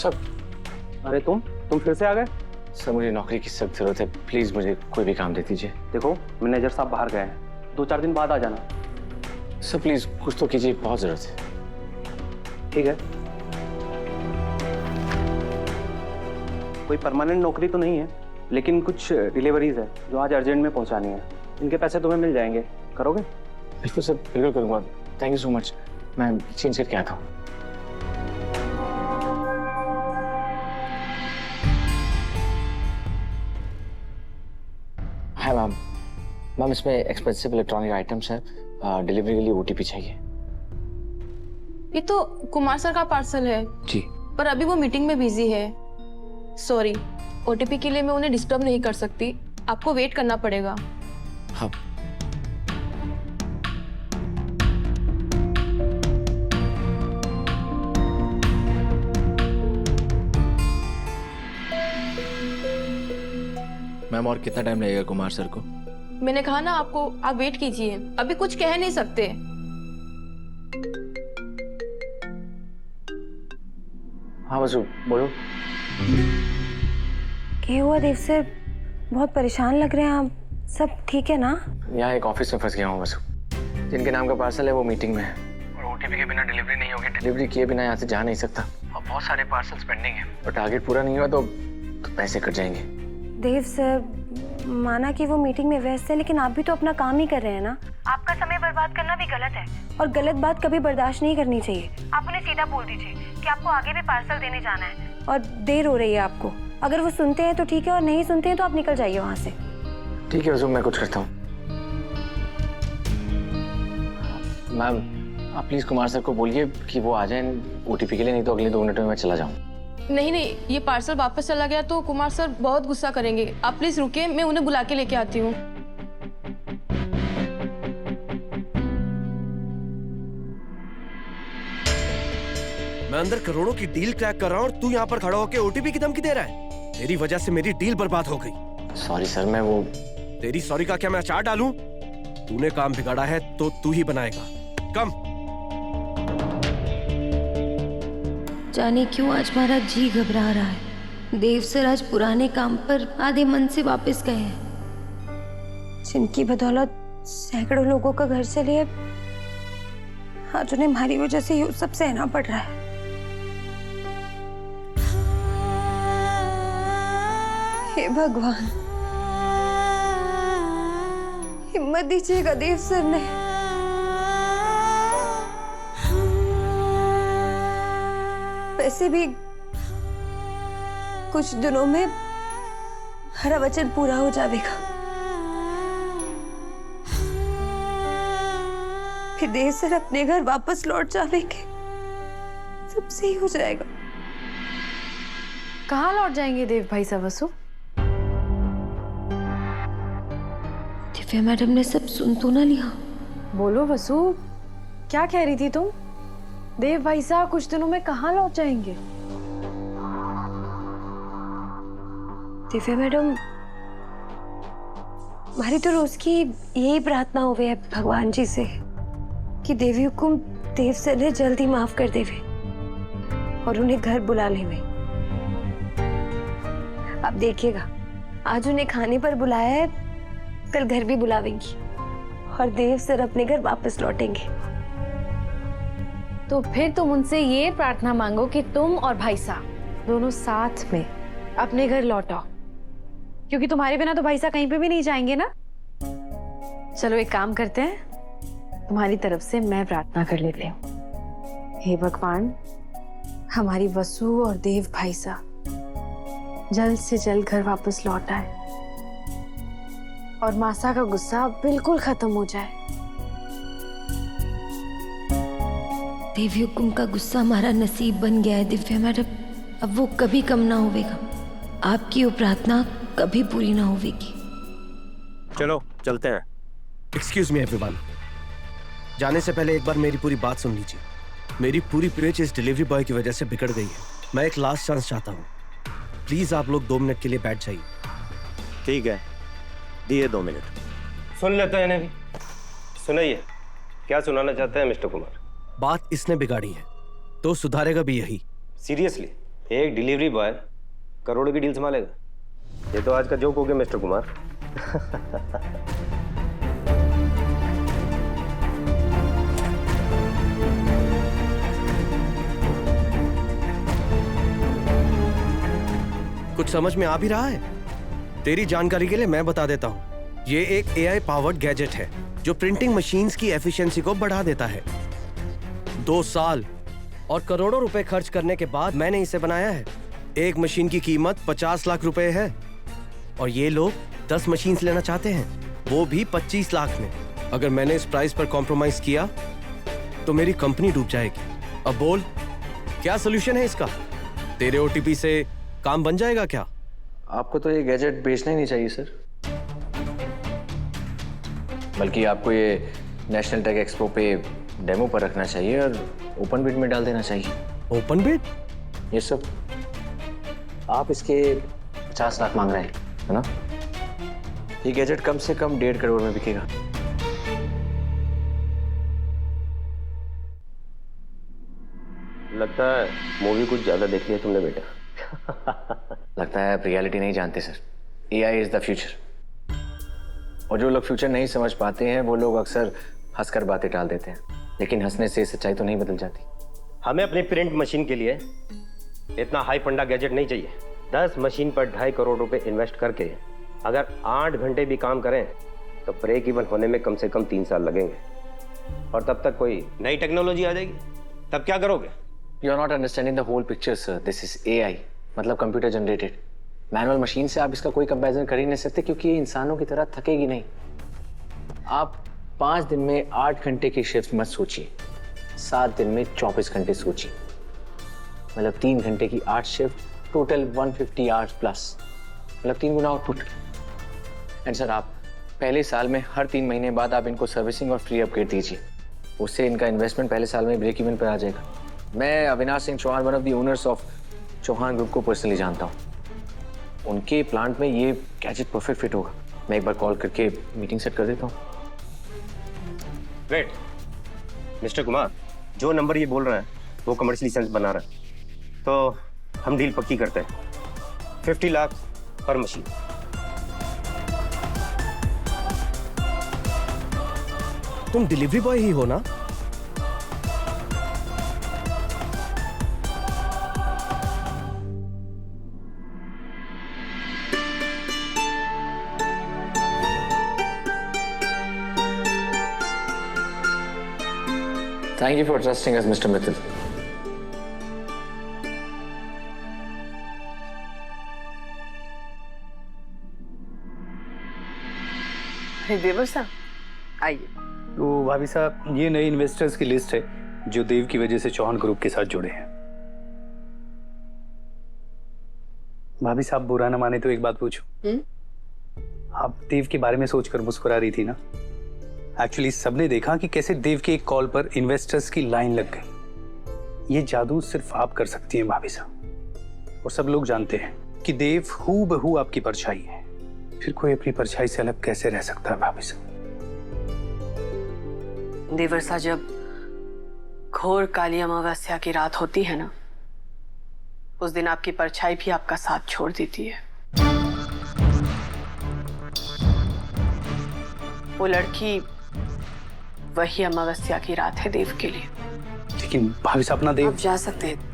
Sir. अरे तुम फिर से आ गए? सर मुझे नौकरी की सख्त जरूरत है, प्लीज मुझे कोई भी काम दे दीजिए। देखो मैनेजर साहब बाहर गए हैं, 2-4 दिन बाद आ जाना। सर प्लीज कुछ तो कीजिए, बहुत जरूरत है। ठीक है। कोई परमानेंट नौकरी तो नहीं है, लेकिन कुछ डिलीवरीज है जो आज अर्जेंट में पहुंचानी है। इनके पैसे तुम्हें मिल जाएंगे, करोगे? बिल्कुल सर, बिल्कुल करूंगा। Thank you so much. मैं चेंज करके आता हूँ। Hi ma'am. मैम इसमें एक्सपेंसिव इलेक्ट्रॉनिक आइटम्स है, डिलीवरी के लिए ओटीपी चाहिए। ये तो कुमार सर का पार्सल है जी। पर अभी वो मीटिंग में बिजी है। सॉरी, ओटीपी के लिए मैं उन्हें डिस्टर्ब नहीं कर सकती, आपको वेट करना पड़ेगा। हाँ। मैम और कितना टाइम लगेगा कुमार सर को? मैंने कहा ना आपको, आप वेट कीजिए, अभी कुछ कह नहीं सकते। हाँ वसु बोलो। क्या हुआ देव सर, बहुत परेशान लग रहे हैं आप। सब ठीक है ना? यहाँ एक ऑफिस में फंस गया हूँ वसु। जिनके नाम का पार्सल है वो मीटिंग में है और ओटीपी के बिना डिलीवरी नहीं होगी। डिलीवरी किए बिना यहाँ से जा नहीं सकता और बहुत सारे पार्सल्स पेंडिंग है और टारगेट पूरा नहीं हुआ तो पैसे कट जाएंगे। देव सर, माना कि वो मीटिंग में व्यस्त है, लेकिन आप भी तो अपना काम ही कर रहे हैं ना। आपका समय बर्बाद करना भी गलत है और गलत बात कभी बर्दाश्त नहीं करनी चाहिए। आप उन्हें सीधा बोल दीजिए कि आपको आगे भी पार्सल देने जाना है और देर हो रही है आपको। अगर वो सुनते हैं तो ठीक है और नहीं सुनते हैं तो आप निकल जाइए वहाँ से। ठीक है वसु, मैं कुछ करता हूँ। मैम आप प्लीज कुमार सर को बोलिए कि वो आ जाएं ओटीपी के लिए, नहीं तो अगले 2 मिनट में मैं चला जाऊँ। नहीं नहीं, ये पार्सल वापस चला गया तो कुमार सर बहुत गुस्सा करेंगे। आप प्लीज रुकिए, मैं उन्हें बुला के लेके आती हूँ। मैं अंदर करोड़ों की डील क्रैक कर रहा हूँ और तू यहाँ पर खड़ा होकर ओटीपी की धमकी दे रहा है। तेरी वजह से मेरी डील बर्बाद हो गई। सॉरी सर, मैं वो। तेरी सॉरी का क्या मैं अचार डालूं? तूने काम बिगाड़ा है तो तू ही बनाएगा। कम। जाने क्यों आज हमारा जी घबरा रहा है। देव सर आज पुराने काम पर आधे मन से वापस गए हैं, जिनकी बदौलत सैकड़ों लोगों का घर से लिए आज उन्हें हमारी वजह से ये सब सहना पड़ रहा है। हे भगवान, हिम्मत दीजिएगा देव सर ने। वैसे भी कुछ दिनों में हमारा वचन पूरा हो जाएगा, फिर देव सर अपने घर वापस लौट जाएंगे, सब सही हो जाएगा। कहाँ लौट जाएंगे देव भाई साहब वसु? दिव्या मैडम ने सब सुन तो ना लिया? बोलो वसु, क्या कह रही थी तुम? देव भाई साहब कुछ दिनों में कहाँ लौट जाएंगे? दिव्या मैडम, हमारी तो रोज की यही प्रार्थना हुई है भगवान जी से कि देवी हुकुम देव सर ने जल्दी माफ कर देवे और उन्हें घर बुला लेवे। अब देखिएगा, आज उन्हें खाने पर बुलाया है, कल घर भी बुलावेंगी और देव सर अपने घर वापस लौटेंगे। तो फिर तुम उनसे ये प्रार्थना मांगो कि तुम और भाई साहब दोनों साथ में अपने घर लौट आओ, क्योंकि तुम्हारे बिना तो भाई साहब कहीं पे भी नहीं जाएंगे ना। चलो एक काम करते हैं, तुम्हारी तरफ से मैं प्रार्थना कर लेती हूँ। हे भगवान, हमारी वसु और देव भाई साहब जल्द से जल्द घर वापस लौट आए और मासा का गुस्सा बिल्कुल खत्म हो जाए। देवी हुकुम का गुस्सा हमारा नसीब बन गया है दिव्या मैडम, अब वो कभी कम ना होवेगा। आपकी वो प्रार्थना कभी पूरी ना होवेगी। चलो चलते हैं। एक्सक्यूज मी एवरीवन, जाने से पहले एक बार मेरी पूरी बात सुन लीजिए। मेरी पूरी पिच इस डिलीवरी बॉय की वजह से बिगड़ गई है। मैं एक लास्ट चांस चाहता हूँ, प्लीज आप लोग 2 मिनट के लिए बैठ जाइए। ठीक है, दिए 2 मिनट। सुन लेते हैं इन्हें भी। सुनाइए, क्या सुनाना चाहते हैं मिस्टर कुमार? बात इसने बिगाड़ी है तो सुधारेगा भी यही। सीरियसली? एक डिलीवरी बॉय करोड़ों की डील संभालेगा? ये तो आज का जोक हो गया मिस्टर कुमार। कुछ समझ में आ भी रहा है? तेरी जानकारी के लिए मैं बता देता हूँ, ये एक AI पावर्ड गैजेट है जो प्रिंटिंग मशीन्स की एफिशिएंसी को बढ़ा देता है। 2 साल और करोड़ों रुपए खर्च करने के बाद मैंने इसे बनाया है। एक मशीन की कीमत 50 लाख रुपए है और ये लोग 10 मशीन्स लेना चाहते हैं, वो भी 25 लाख में। अगर मैंने इस प्राइस पर कॉम्प्रोमाइज किया तो मेरी कंपनी डूब जाएगी। अब बोल, क्या सोल्यूशन है इसका? तेरे OTP से काम बन जाएगा क्या? आपको तो ये गैजेट बेचना ही नहीं चाहिए सर, बल्कि आपको ये नेशनल टेक एक्सपो पे डेमो पर रखना चाहिए और ओपन बिड में डाल देना चाहिए। Open bid? ये सब आप इसके 50 लाख मांग रहे हैं, है ना? ये गैजेट कम से कम 1.5 करोड़ में बिकेगा। लगता है मूवी कुछ ज्यादा देख लिया तुमने बेटा। लगता है आप रियलिटी नहीं जानते sir. AI is the future, और जो लोग फ्यूचर नहीं समझ पाते हैं वो लोग अक्सर हंसकर बातें टाल देते हैं, लेकिन हंसने से सच्चाई तो नहीं बदल जाती। हमें अपनी प्रिंट मशीन के लिए इतना हाई फंडा गैजेट नहीं चाहिए। 10 मशीन पर 2.5 करोड़ रुपए इन्वेस्ट करके अगर 8 घंटे भी काम करें तो ब्रेक इवन होने में कम से कम 3 साल लगेंगे, और तब तक कोई नई टेक्नोलॉजी आ जाएगी। तब क्या करोगे? You are not understanding the whole picture sir. This is AI, मतलब कंप्यूटर जनरेटेड। मैनुअल मशीन से आप इसका कोई कंपैरिजन कर ही नहीं सकते, क्योंकि ये इंसानों की तरह थकेगी नहीं। आप 5 दिन में 8 घंटे की शिफ्ट मत सोचिए, 7 दिन में 24 घंटे सोचिए, मतलब 3 घंटे की 8 शिफ्ट, टोटल 150 आवर्स प्लस, मतलब 3 गुना आउटपुट। एंड सर, आप पहले साल में हर 3 महीने बाद आप इनको सर्विसिंग और फ्री अपग्रेड दीजिए, उससे इनका इन्वेस्टमेंट पहले साल में ब्रेक इवन पर आ जाएगा। मैं Avinash Singh Chauhan, one of the owners of Chauhan group को पर्सनली जानता हूँ। उनके प्लांट में ये गैजेट परफेक्ट फिट होगा। मैं एक बार कॉल करके मीटिंग सेट कर देता हूँ। वेट मिस्टर कुमार, जो नंबर ये बोल रहा है वो कमर्शियली सेंस बना रहा है, तो हम डील पक्की करते हैं। 50 लाख पर मशीन। तुम डिलीवरी बॉय ही हो ना? Thank you for trusting us, Mr. Mittal. देवर साहब आइए। तो भाभी साहब, ये नए इन्वेस्टर्स की लिस्ट है जो देव की वजह से चौहान ग्रुप के साथ जुड़े हैं। भाभी साहब, बुरा ना माने तो एक बात पूछूं? आप देव के बारे में सोचकर मुस्कुरा रही थी ना? एक्चुअली सबने देखा कि कैसे देव के एक कॉल पर इन्वेस्टर्स की लाइन लग गई। ये जादू सिर्फ आप कर सकती हैं भाभी साहब, और सब लोग जानते हैं कि देव हूबहू आपकी परछाई है। फिर कोई अपनी परछाई से अलग कैसे रह सकता है भाभी साहब? देवर साहब, जब घोर काली अमावस्या की रात होती है ना, उस दिन आपकी परछाई भी आपका साथ छोड़ देती है। वो लड़की वही अमावस्या की रात है देव के लिए। लेकिन भाभी साहब, ना देव। आप जा सकते हैं।